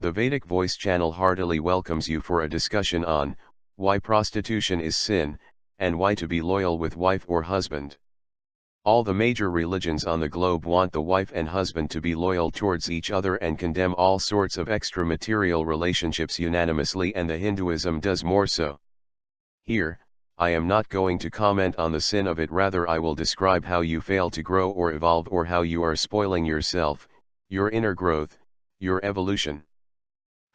The Vedic Voice channel heartily welcomes you for a discussion on why prostitution is sin, and why to be loyal with wife or husband. All the major religions on the globe want the wife and husband to be loyal towards each other and condemn all sorts of extramarital relationships unanimously, and the Hinduism does more so. Here, I am not going to comment on the sin of it, rather I will describe how you fail to grow or evolve, or how you are spoiling yourself, your inner growth, your evolution.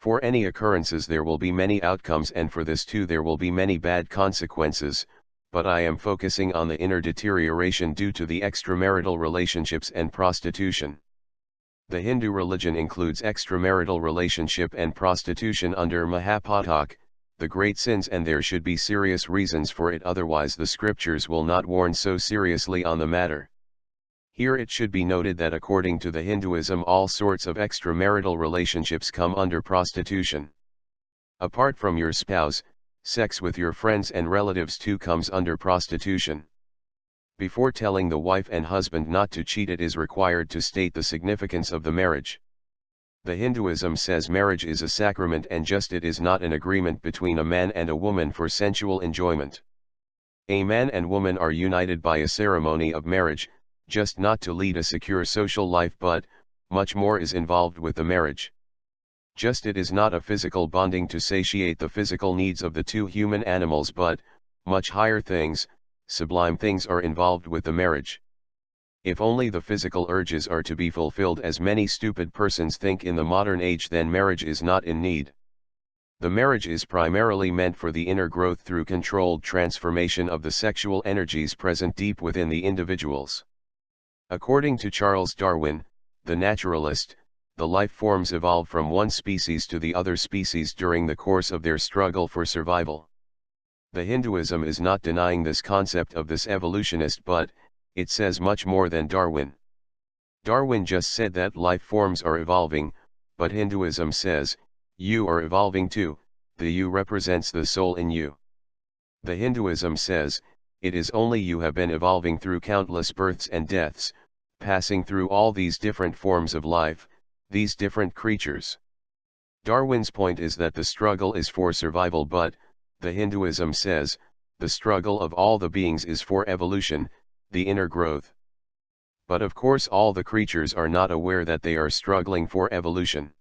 For any occurrences there will be many outcomes, and for this too there will be many bad consequences, but I am focusing on the inner deterioration due to the extramarital relationships and prostitution. The Hindu religion includes extramarital relationship and prostitution under Mahapatak, the great sins, and there should be serious reasons for it, otherwise the scriptures will not warn so seriously on the matter. Here it should be noted that according to the Hinduism all sorts of extramarital relationships come under prostitution. Apart from your spouse, sex with your friends and relatives too comes under prostitution. Before telling the wife and husband not to cheat, it is required to state the significance of the marriage. The Hinduism says marriage is a sacrament, and just it is not an agreement between a man and a woman for sensual enjoyment. A man and woman are united by a ceremony of marriage, just not to lead a secure social life, but much more is involved with the marriage. Just it is not a physical bonding to satiate the physical needs of the two human animals, but much higher things, sublime things are involved with the marriage. If only the physical urges are to be fulfilled, as many stupid persons think in the modern age, then marriage is not in need. The marriage is primarily meant for the inner growth through controlled transformation of the sexual energies present deep within the individuals. According to Charles Darwin, the naturalist, the life forms evolve from one species to the other species during the course of their struggle for survival. The Hinduism is not denying this concept of this evolutionist, but it says much more than Darwin. Darwin just said that life forms are evolving, but Hinduism says, you are evolving too. The you represents the soul in you. The Hinduism says, it is only you have been evolving through countless births and deaths, passing through all these different forms of life, these different creatures. Darwin's point is that the struggle is for survival, but the Hinduism says, the struggle of all the beings is for evolution, the inner growth. But of course all the creatures are not aware that they are struggling for evolution.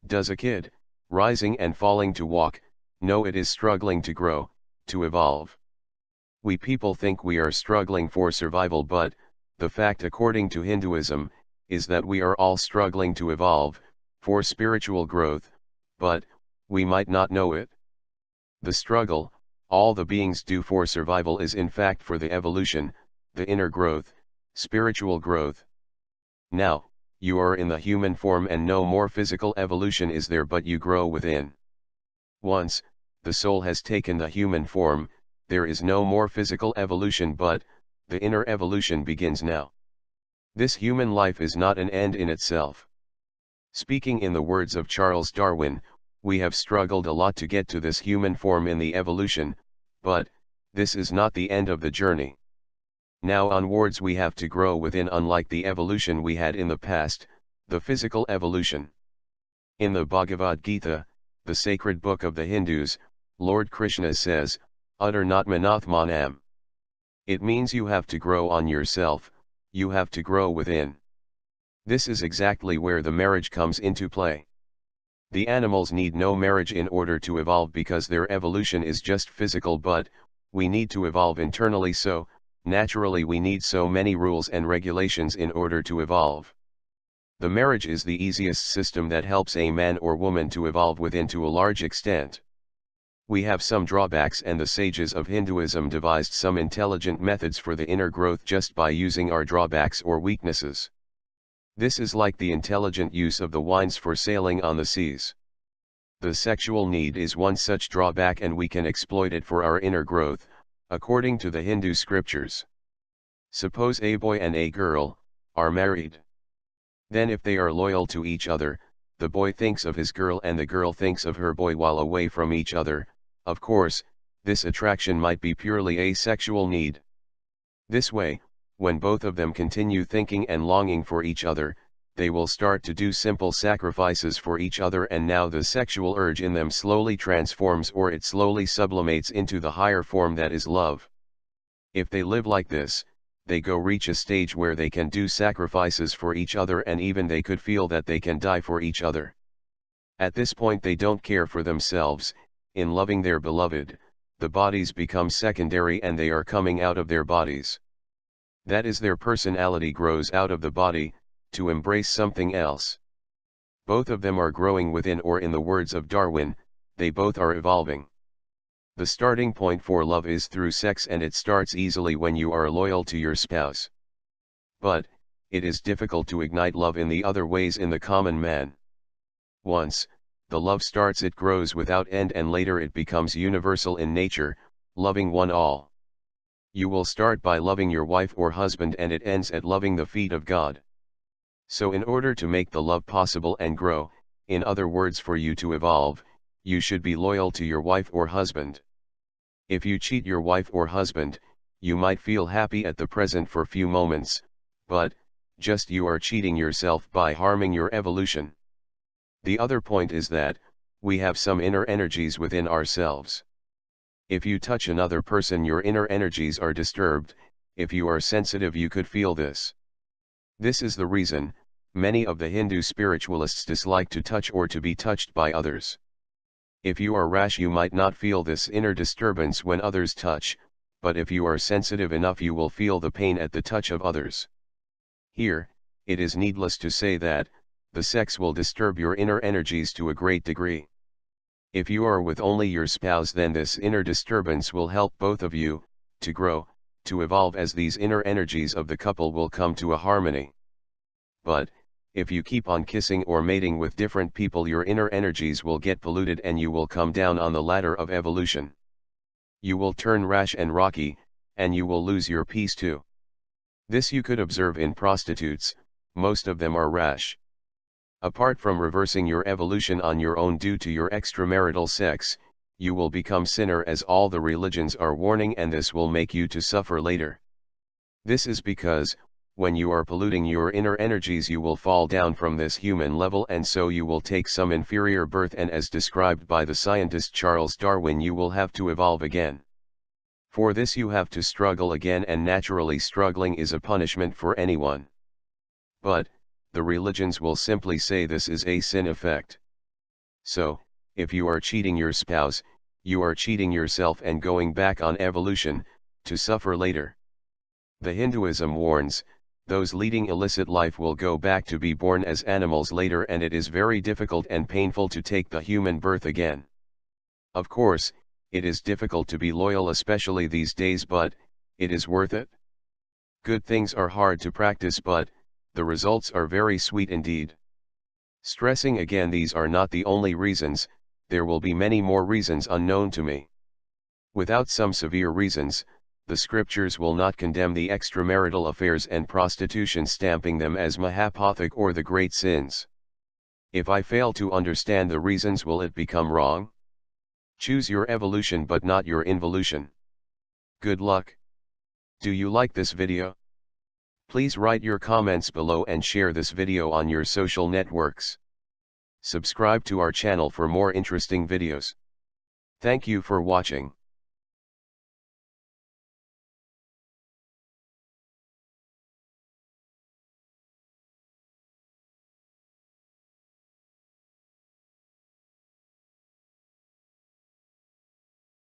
Does a kid, rising and falling to walk, know it is struggling to grow, to evolve? We people think we are struggling for survival, but the fact according to Hinduism is that we are all struggling to evolve, for spiritual growth, but we might not know it. The struggle all the beings do for survival is in fact for the evolution, the inner growth, spiritual growth. Now, you are in the human form and no more physical evolution is there, but you grow within. Once the soul has taken the human form, there is no more physical evolution, but the inner evolution begins now. This human life is not an end in itself. Speaking in the words of Charles Darwin, we have struggled a lot to get to this human form in the evolution, but this is not the end of the journey. Now onwards we have to grow within, unlike the evolution we had in the past, the physical evolution. In the Bhagavad Gita, the sacred book of the Hindus, Lord Krishna says, utter not manathmanam. It means you have to grow on yourself, you have to grow within. This is exactly where the marriage comes into play. The animals need no marriage in order to evolve because their evolution is just physical, but we need to evolve internally, so naturally we need so many rules and regulations in order to evolve. The marriage is the easiest system that helps a man or woman to evolve within to a large extent. We have some drawbacks, and the sages of Hinduism devised some intelligent methods for the inner growth just by using our drawbacks or weaknesses. This is like the intelligent use of the winds for sailing on the seas. The sexual need is one such drawback, and we can exploit it for our inner growth, according to the Hindu scriptures. Suppose a boy and a girl are married. Then if they are loyal to each other, the boy thinks of his girl and the girl thinks of her boy while away from each other. Of course, this attraction might be purely a sexual need. This way, when both of them continue thinking and longing for each other, they will start to do simple sacrifices for each other, and now the sexual urge in them slowly transforms, or it slowly sublimates into the higher form that is love. If they live like this, they reach a stage where they can do sacrifices for each other, and even they could feel that they can die for each other. At this point they don't care for themselves. In loving their beloved, the bodies become secondary and they are coming out of their bodies. That is, their personality grows out of the body, to embrace something else. Both of them are growing within, or in the words of Darwin, they both are evolving. The starting point for love is through sex, and it starts easily when you are loyal to your spouse. But, it is difficult to ignite love in the other ways in the common man. Once the love starts, it grows without end, and later it becomes universal in nature, loving one all. You will start by loving your wife or husband, and it ends at loving the feet of God. So in order to make the love possible and grow, in other words for you to evolve, you should be loyal to your wife or husband. If you cheat your wife or husband, you might feel happy at the present for few moments, but, just you are cheating yourself by harming your evolution. The other point is that, we have some inner energies within ourselves. If you touch another person, your inner energies are disturbed. If you are sensitive, you could feel this. This is the reason many of the Hindu spiritualists dislike to touch or to be touched by others. If you are rash, you might not feel this inner disturbance when others touch, but if you are sensitive enough, you will feel the pain at the touch of others. Here, it is needless to say that the sex will disturb your inner energies to a great degree. If you are with only your spouse, then this inner disturbance will help both of you to grow, to evolve, as these inner energies of the couple will come to a harmony. But, if you keep on kissing or mating with different people, your inner energies will get polluted and you will come down on the ladder of evolution. You will turn rash and rocky, and you will lose your peace too. This you could observe in prostitutes. Most of them are rash. Apart from reversing your evolution on your own due to your extramarital sex, you will become sinner, as all the religions are warning, and this will make you to suffer later. This is because, when you are polluting your inner energies, you will fall down from this human level, and so you will take some inferior birth, and as described by the scientist Charles Darwin, you will have to evolve again. For this you have to struggle again, and naturally struggling is a punishment for anyone. But, the religions will simply say this is a sin effect. So, if you are cheating your spouse, you are cheating yourself and going back on evolution, to suffer later. The Hinduism warns, those leading illicit life will go back to be born as animals later, and it is very difficult and painful to take the human birth again. Of course, it is difficult to be loyal, especially these days, but it is worth it. Good things are hard to practice, but the results are very sweet indeed. Stressing again, these are not the only reasons, there will be many more reasons unknown to me. Without some severe reasons, the scriptures will not condemn the extramarital affairs and prostitution, stamping them as mahapathak or the great sins. If I fail to understand the reasons, will it become wrong? Choose your evolution but not your involution. Good luck. Do you like this video? Please write your comments below and share this video on your social networks. Subscribe to our channel for more interesting videos. Thank you for watching.